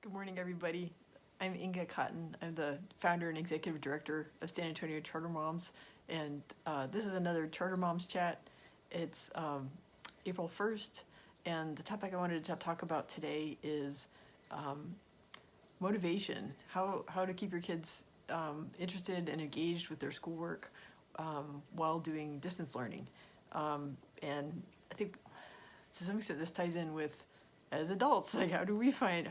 Good morning, everybody. I'm Inga Cotton. I'm the founder and executive director of San Antonio Charter Moms, and this is another Charter Moms chat. It's April 1st, and the topic I wanted to talk about today is motivation, how to keep your kids interested and engaged with their schoolwork while doing distance learning. And I think to some extent this ties in with as adults, like how do we find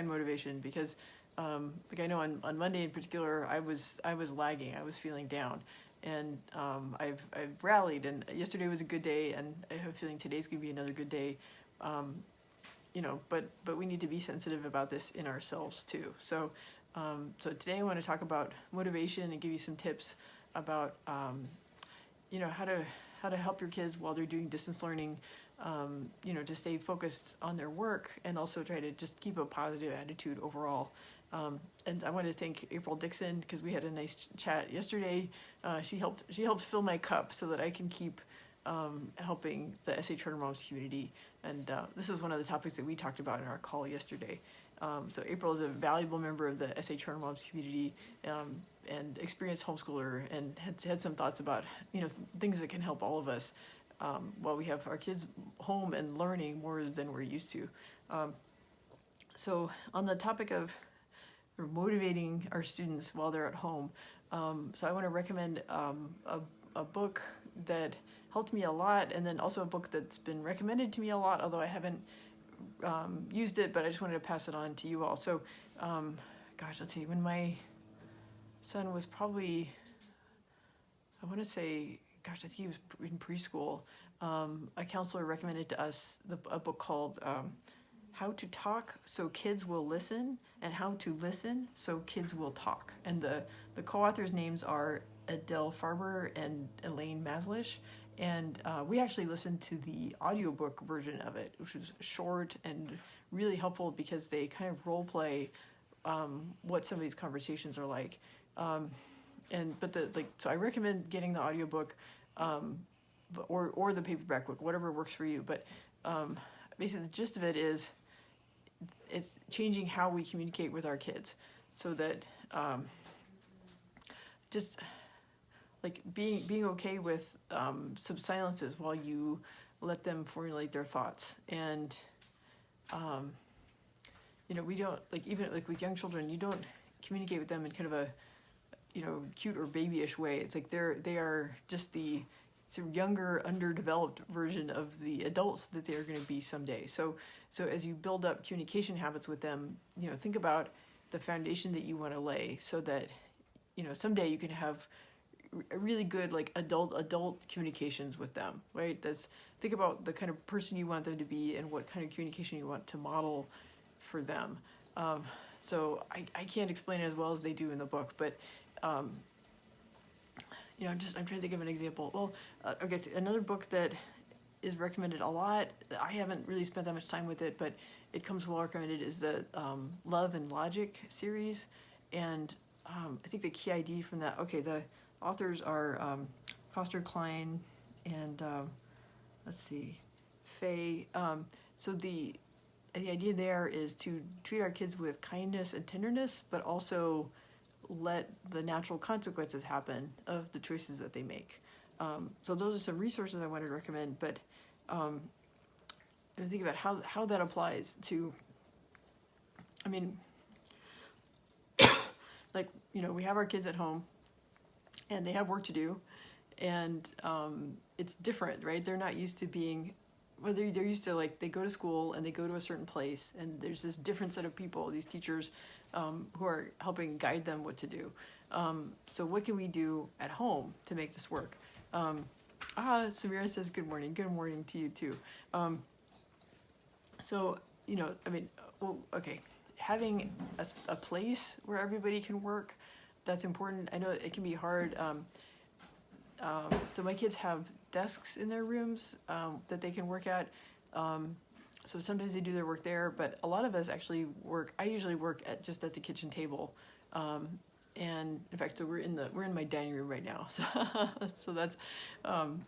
motivation? Because like I know on Monday in particular, I was lagging, I was feeling down, and I've rallied, and yesterday was a good day, and I have a feeling today's gonna be another good day. But we need to be sensitive about this in ourselves too. So today I want to talk about motivation and give you some tips about how to help your kids while they're doing distance learning, to stay focused on their work and also try to just keep a positive attitude overall. And I want to thank April Dixon because we had a nice chat yesterday. She helped fill my cup so that I can keep helping the SA Charter Moms community. And this is one of the topics that we talked about in our call yesterday. So April is a valuable member of the SA Charter Moms community and experienced homeschooler, and had some thoughts about things that can help all of us while we have our kids home and learning more than we're used to. So on the topic of motivating our students while they're at home, so I want to recommend a book that helped me a lot, and then also a book that's been recommended to me a lot, although I haven't used it, but I just wanted to pass it on to you all. So, let's see, when my son was probably, I want to say, I think he was in preschool, a counselor recommended to us a book called How to Talk So Kids Will Listen, and How to Listen So Kids Will Talk. And the co-authors' names are Adele Farber and Elaine Maslish. And we actually listened to the audiobook version of it, which was short and really helpful because they kind of role play what some of these conversations are like. So I recommend getting the audiobook or the paperback book, whatever works for you. But basically the gist of it is it's changing how we communicate with our kids so that just like being okay with some silences while you let them formulate their thoughts. And we don't, like, even like with young children, you don't communicate with them in kind of a cute or babyish way. It's like they are just the sort of younger, underdeveloped version of the adults that they are going to be someday. So as you build up communication habits with them, think about the foundation that you want to lay so that someday you can have a really good like adult communications with them, right? Think about the kind of person you want them to be and what kind of communication you want to model for them. So I can't explain it as well as they do in the book, but I'm trying to think of an example. Well, okay, so another book that is recommended a lot, I haven't really spent that much time with it, but it comes well recommended, is the Love and Logic series. And I think the key idea from that, the authors are Foster Klein and Faye. So the idea there is to treat our kids with kindness and tenderness, but also let the natural consequences happen of the choices that they make. So those are some resources I wanted to recommend, but think about how that applies to, we have our kids at home and they have work to do, and it's different, right? They're not used to being, they're used to, like, they go to school and they go to a certain place, and there's this different set of people, these teachers who are helping guide them what to do. So what can we do at home to make this work? Samira says good morning to you too. Having a place where everybody can work, that's important. I know it can be hard. So my kids have desks in their rooms that they can work at. So sometimes they do their work there, but a lot of us actually work. I usually work just at the kitchen table. And in fact, so we're in my dining room right now. So that's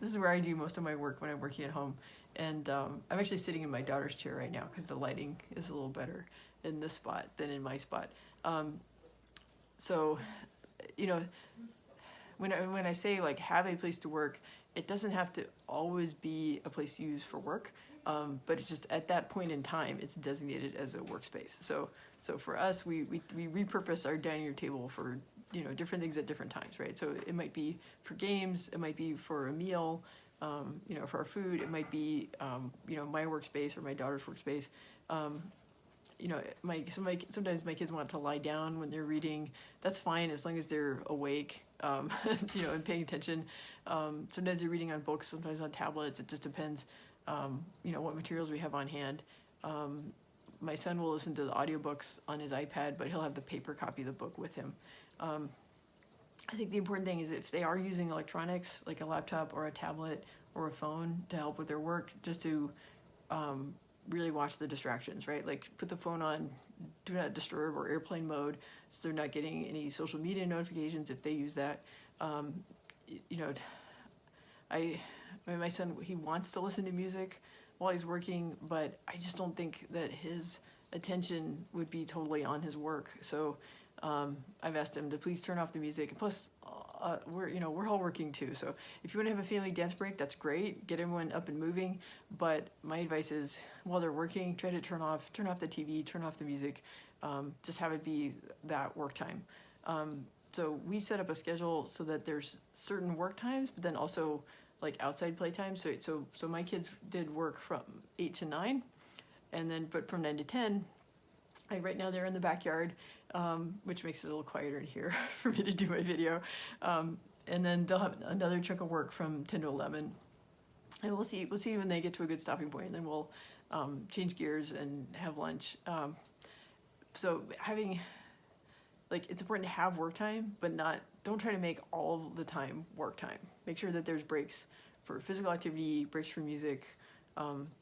this is where I do most of my work when I'm working at home. And I'm actually sitting in my daughter's chair right now because the lighting is a little better. in this spot than in my spot. So, you know, when I say like have a place to work, it doesn't have to always be a place used for work, but it's just at that point in time, it's designated as a workspace. So for us, we repurpose our dining room table for, you know, different things at different times, right? So it might be for games, it might be for a meal, you know, for our food, it might be, you know, my workspace or my daughter's workspace. You know, sometimes my kids want to lie down when they're reading. That's fine as long as they're awake, you know, and paying attention. Sometimes they're reading on books, sometimes on tablets. It just depends, you know, what materials we have on hand. My son will listen to the audiobooks on his iPad, but he'll have the paper copy of the book with him. I think the important thing is if they are using electronics, like a laptop or a tablet or a phone to help with their work, just to really watch the distractions, right? Like put the phone on do not disturb or airplane mode, so they're not getting any social media notifications if they use that. You know, my son, he wants to listen to music while he's working, but I just don't think that his attention would be totally on his work. So I've asked him to please turn off the music. Plus, we're all working too. So if you want to have a family dance break, that's great. Get everyone up and moving. But my advice is, while they're working, try to turn off the TV, turn off the music. Just have it be that work time. So we set up a schedule so that there's certain work times, but then also like outside play time. So my kids did work from 8 to 9, and then but from 9 to 10. Right now they're in the backyard, which makes it a little quieter in here for me to do my video. And then they'll have another chunk of work from 10 to 11. And we'll see when they get to a good stopping point, and then we'll change gears and have lunch. So having, like, it's important to have work time, but don't try to make all the time work time. Make sure that there's breaks for physical activity, breaks for music,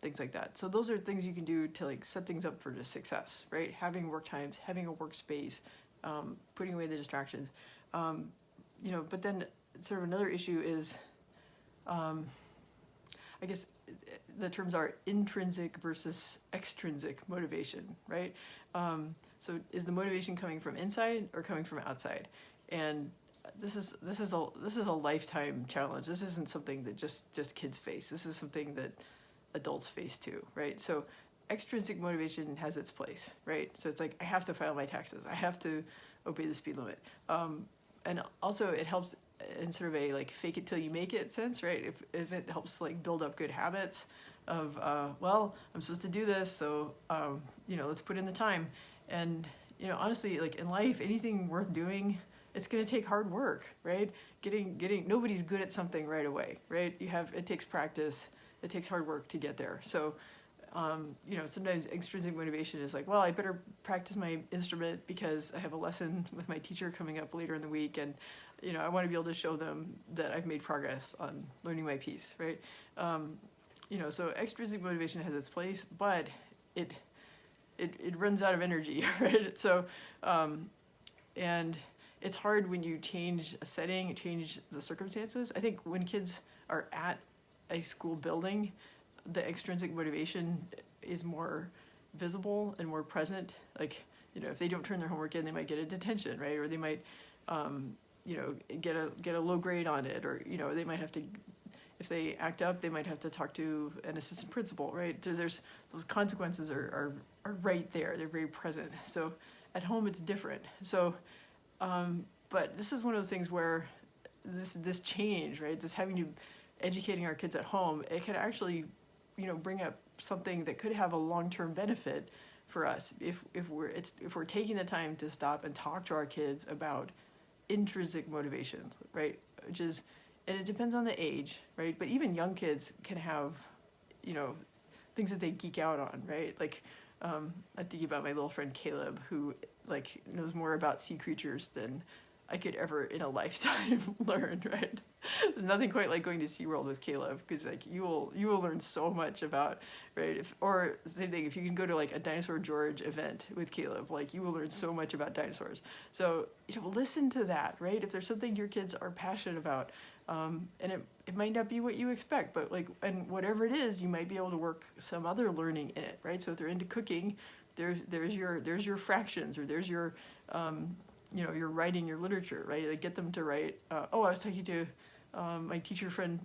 things like that. So those are things you can do to like set things up for success, right? Having work times, having a workspace, putting away the distractions. You know, but then sort of another issue is, I guess the terms are intrinsic versus extrinsic motivation, right? So is the motivation coming from inside or coming from outside? And this is a lifetime challenge. This isn't something that just kids face. This is something that adults face too, right? So extrinsic motivation has its place, right? So it's like, I have to file my taxes. I have to obey the speed limit. And also it helps in sort of a like fake it till you make it sense, right? If it helps like build up good habits of, well, I'm supposed to do this, so, you know, let's put in the time. And, you know, honestly, like in life, anything worth doing, it's going to take hard work, right? Nobody's good at something right away, right? It takes practice. It takes hard work to get there. So, you know, sometimes extrinsic motivation is like, well, I better practice my instrument because I have a lesson with my teacher coming up later in the week. And, you know, I want to be able to show them that I've made progress on learning my piece, right? You know, so extrinsic motivation has its place, but it runs out of energy, right? So, and it's hard when you change a setting, change the circumstances. I think when kids are at a school building, the extrinsic motivation is more visible and more present. Like, you know, if they don't turn their homework in, they might get a detention, right? Or they might, you know, get a low grade on it, or, you know, they might have to, if they act up, they might have to talk to an assistant principal, right? There's those consequences are right there. They're very present. So at home, it's different. So, but this is one of those things where this change, right? This educating our kids at home, it could actually, you know, bring up something that could have a long-term benefit for us if we're taking the time to stop and talk to our kids about intrinsic motivation, right? Which is, and it depends on the age, right? But even young kids can have, you know, things that they geek out on, right? Like, I'm thinking about my little friend Caleb, who like knows more about sea creatures than I could ever in a lifetime learn, right? There's nothing quite like going to SeaWorld with Caleb, because like you will learn so much about, right? Or same thing, if you can go to like a Dinosaur George event with Caleb, like you will learn so much about dinosaurs. So, you know, listen to that, right? If there's something your kids are passionate about, and it might not be what you expect, but like, and whatever it is, you might be able to work some other learning in it, right? So if they're into cooking, there's your fractions, or there's your your writing, your literature, right? Like get them to write. I was talking to my teacher friend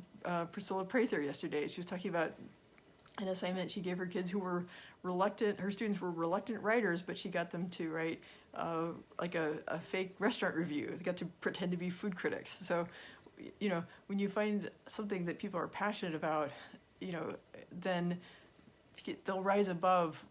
Priscilla Prather yesterday. She was talking about an assignment she gave her kids who were reluctant. Her students were reluctant writers, but she got them to write like a fake restaurant review. They got to pretend to be food critics. So, when you find something that people are passionate about, then they'll rise above,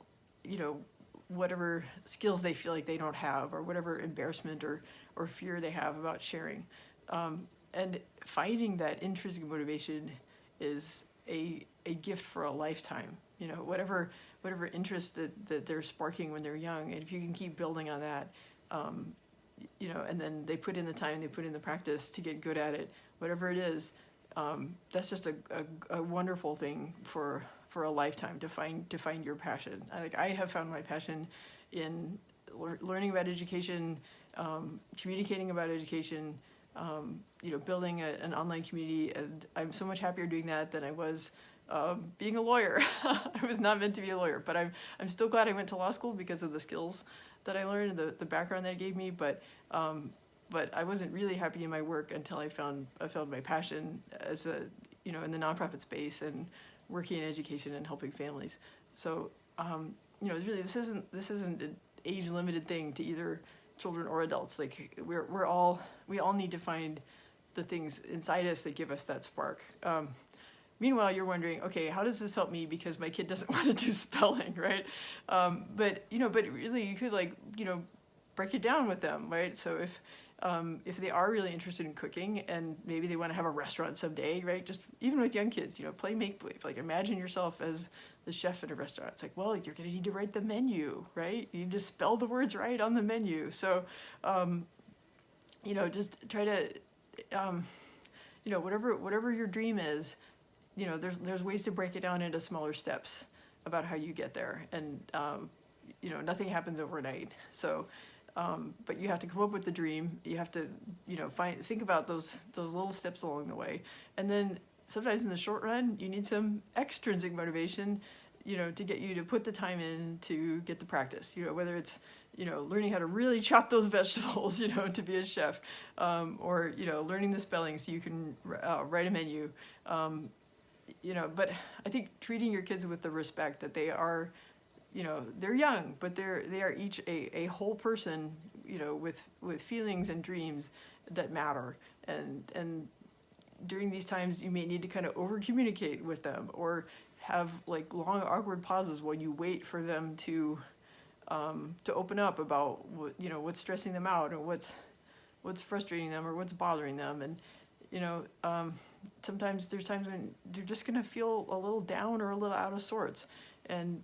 whatever skills they feel like they don't have, or whatever embarrassment or fear they have about sharing. And finding that intrinsic motivation is a gift for a lifetime. Whatever interest that they're sparking when they're young, and if you can keep building on that, and then they put in the time, they put in the practice to get good at it, whatever it is, that's just a wonderful thing for a lifetime to find your passion. I have found my passion in learning about education, communicating about education, building an online community, and I'm so much happier doing that than I was being a lawyer. I was not meant to be a lawyer, but I'm still glad I went to law school because of the skills that I learned, the background that it gave me. But I wasn't really happy in my work until I found my passion as in the nonprofit space and working in education and helping families. So really this isn't an age limited thing to either children or adults. Like we all need to find the things inside us that give us that spark. Meanwhile, you're wondering, okay, how does this help me because my kid doesn't want to do spelling, right? But really you could break it down with them, right? So if they are really interested in cooking and maybe they want to have a restaurant someday, right? Just even with young kids, play make-believe. Like imagine yourself as the chef at a restaurant. It's like, well, you're going to need to write the menu, right? You need to spell the words right on the menu. So, just try to, whatever your dream is, there's ways to break it down into smaller steps about how you get there. And, nothing happens overnight. So, but you have to come up with the dream. You have to, think about those little steps along the way. And then sometimes in the short run, you need some extrinsic motivation, to get you to put the time in to get the practice, whether it's, learning how to really chop those vegetables, to be a chef, or, learning the spelling so you can write a menu. But I think treating your kids with the respect that they are, they're young, but they are each a whole person, with feelings and dreams that matter. And during these times, you may need to kind of over communicate with them, or have like long awkward pauses while you wait for them to open up about what's stressing them out, or what's frustrating them, or what's bothering them. And sometimes there's times when you're just gonna feel a little down or a little out of sorts, and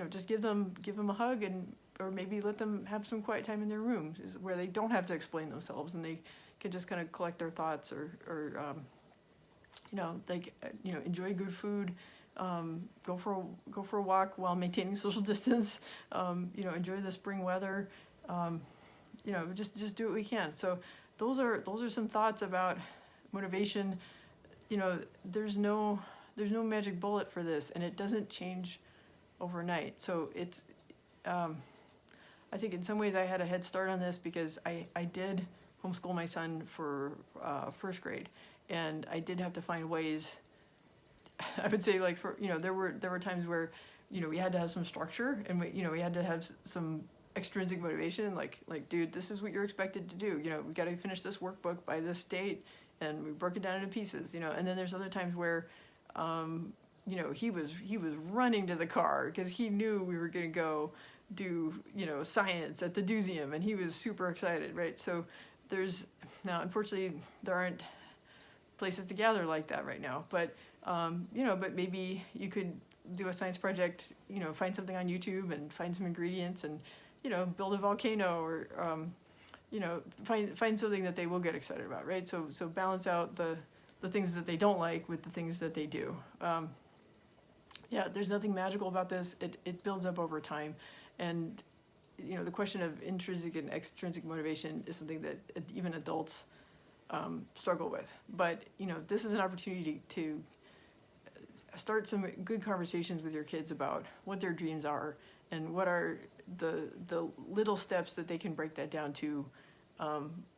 just give them a hug, or maybe let them have some quiet time in their rooms where they don't have to explain themselves, and they can just kind of collect their thoughts, or enjoy good food, go for a walk while maintaining social distance, enjoy the spring weather, just do what we can. So those are some thoughts about motivation. There's no magic bullet for this, and it doesn't change overnight. So it's, I think in some ways I had a head start on this because I did homeschool my son for first grade, and I did have to find ways. I would say there were times where we had to have some structure, and we had to have some extrinsic motivation, like dude, this is what you're expected to do. We got to finish this workbook by this date, and we broke it down into pieces. And then there's other times where he was running to the car because he knew we were going to go do science at the Doozium, and he was super excited, right? So now unfortunately there aren't places to gather like that right now, but but maybe you could do a science project, find something on YouTube and find some ingredients, and build a volcano, or find something that they will get excited about, right? So balance out the things that they don't like with the things that they do. There's nothing magical about this. It builds up over time, and the question of intrinsic and extrinsic motivation is something that even adults struggle with. But this is an opportunity to start some good conversations with your kids about what their dreams are, and what are the little steps that they can break that down to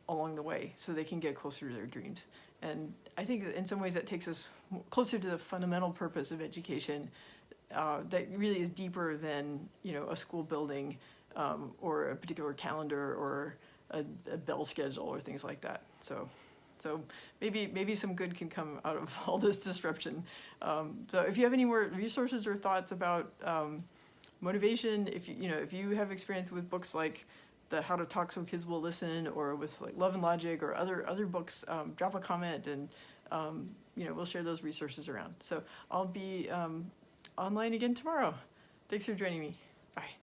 along the way so they can get closer to their dreams. And I think that in some ways that takes us closer to the fundamental purpose of education that really is deeper than, a school building or a particular calendar or a bell schedule or things like that. So maybe some good can come out of all this disruption. So if you have any more resources or thoughts about motivation, if you have experience with books like the How to Talk So Kids Will Listen, or with like Love and Logic or other books, drop a comment, and we'll share those resources around. So I'll be online again tomorrow. Thanks for joining me. Bye.